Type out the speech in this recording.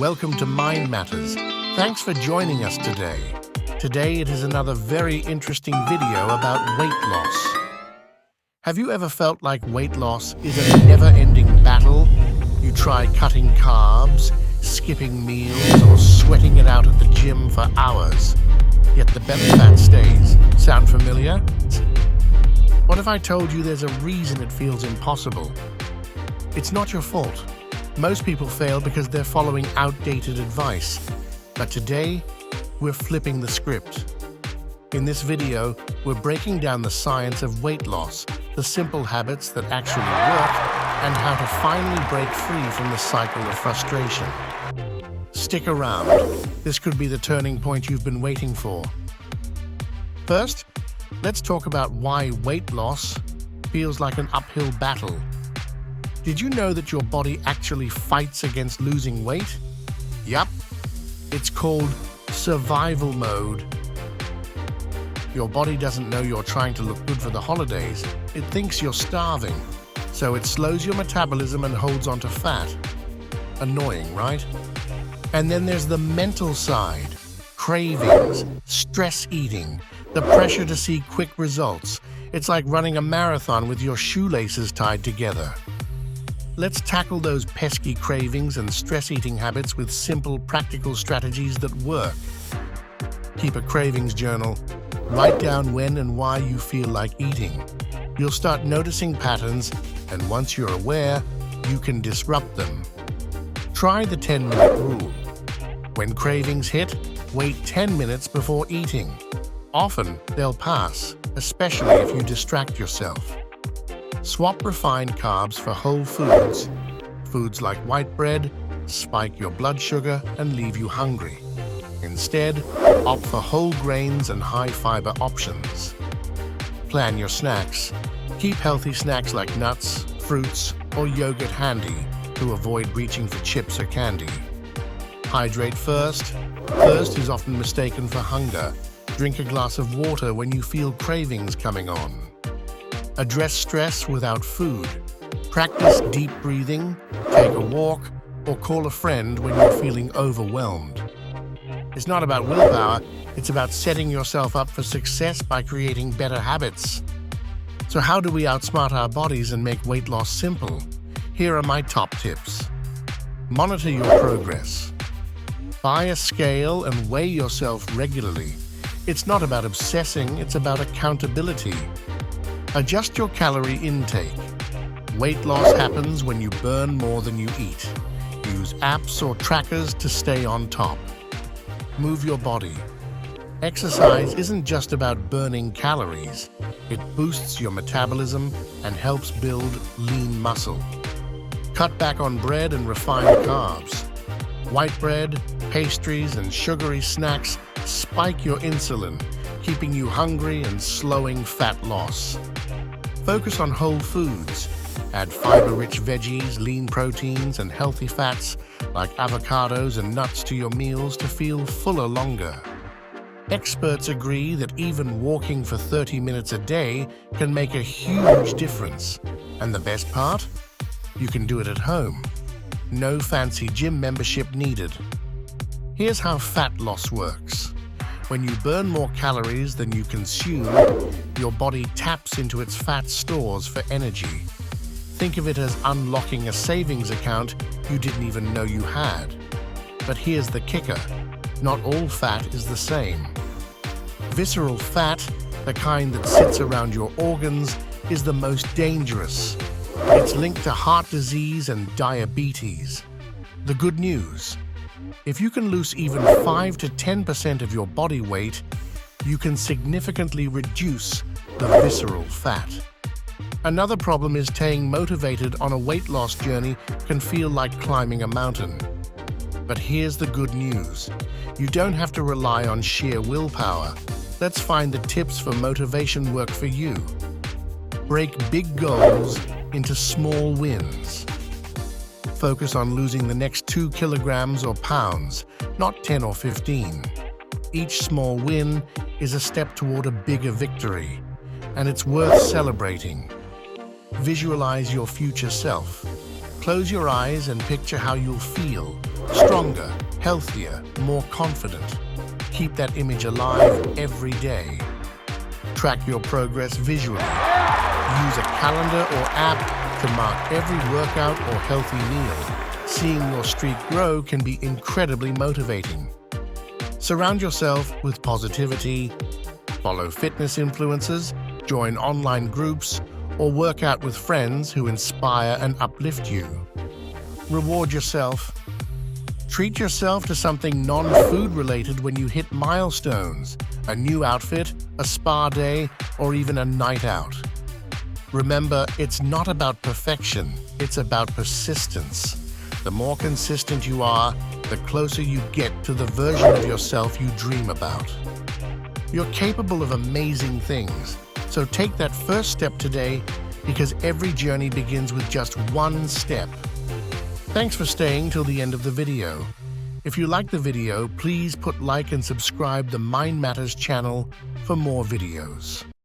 Welcome to Mind Matters. Thanks for joining us today. Today it is another very interesting video about weight loss. Have you ever felt like weight loss is a never-ending battle? You try cutting carbs, skipping meals, or sweating it out at the gym for hours, yet the belly fat stays. Sound familiar? What if I told you there's a reason it feels impossible? It's not your fault. Most people fail because they're following outdated advice. But today, we're flipping the script. In this video, we're breaking down the science of weight loss, the simple habits that actually work, and how to finally break free from the cycle of frustration. Stick around. This could be the turning point you've been waiting for. First, let's talk about why weight loss feels like an uphill battle. Did you know that your body actually fights against losing weight? Yup. It's called survival mode. Your body doesn't know you're trying to look good for the holidays. It thinks you're starving. So it slows your metabolism and holds onto fat. Annoying, right? And then there's the mental side. Cravings, stress eating, the pressure to see quick results. It's like running a marathon with your shoelaces tied together. Let's tackle those pesky cravings and stress-eating habits with simple, practical strategies that work. Keep a cravings journal. Write down when and why you feel like eating. You'll start noticing patterns, and once you're aware, you can disrupt them. Try the 10-minute rule. When cravings hit, wait 10 minutes before eating. Often, they'll pass, especially if you distract yourself. Swap refined carbs for whole foods. Foods like white bread spike your blood sugar and leave you hungry. Instead, opt for whole grains and high-fiber options. Plan your snacks. Keep healthy snacks like nuts, fruits, or yogurt handy to avoid reaching for chips or candy. Hydrate first. Thirst is often mistaken for hunger. Drink a glass of water when you feel cravings coming on. Address stress without food. Practice deep breathing, take a walk, or call a friend when you're feeling overwhelmed. It's not about willpower, it's about setting yourself up for success by creating better habits. So how do we outsmart our bodies and make weight loss simple? Here are my top tips. Monitor your progress. Buy a scale and weigh yourself regularly. It's not about obsessing, it's about accountability. Adjust your calorie intake. Weight loss happens when you burn more than you eat. Use apps or trackers to stay on top. Move your body. Exercise isn't just about burning calories. It boosts your metabolism and helps build lean muscle. Cut back on bread and refined carbs. White bread, pastries, and sugary snacks spike your insulin, keeping you hungry and slowing fat loss. Focus on whole foods. Add fiber-rich veggies, lean proteins, and healthy fats like avocados and nuts to your meals to feel fuller longer. Experts agree that even walking for 30 minutes a day can make a huge difference. And the best part? You can do it at home. No fancy gym membership needed. Here's how fat loss works. When you burn more calories than you consume, your body taps into its fat stores for energy. Think of it as unlocking a savings account you didn't even know you had. But here's the kicker. Not all fat is the same. Visceral fat, the kind that sits around your organs, is the most dangerous. It's linked to heart disease and diabetes. The good news: if you can lose even 5 to 10% of your body weight, you can significantly reduce the visceral fat. Another problem is staying motivated on a weight loss journey can feel like climbing a mountain. But here's the good news. You don't have to rely on sheer willpower. Let's find the tips for motivation work for you. Break big goals into small wins. Focus on losing the next 2 kilograms or pounds, not 10 or 15. Each small win is a step toward a bigger victory, and it's worth celebrating. Visualize your future self. Close your eyes and picture how you'll feel: stronger, healthier, more confident. Keep that image alive every day. Track your progress visually. Use a calendar or app to mark every workout or healthy meal. Seeing your streak grow can be incredibly motivating. Surround yourself with positivity. Follow fitness influencers, join online groups, or work out with friends who inspire and uplift you. Reward yourself. Treat yourself to something non-food related when you hit milestones: a new outfit, a spa day, or even a night out. Remember, it's not about perfection, it's about persistence. The more consistent you are, the closer you get to the version of yourself you dream about. You're capable of amazing things, so take that first step today, because every journey begins with just one step. Thanks for staying till the end of the video. If you like the video, please put like and subscribe the Mind Matters channel for more videos.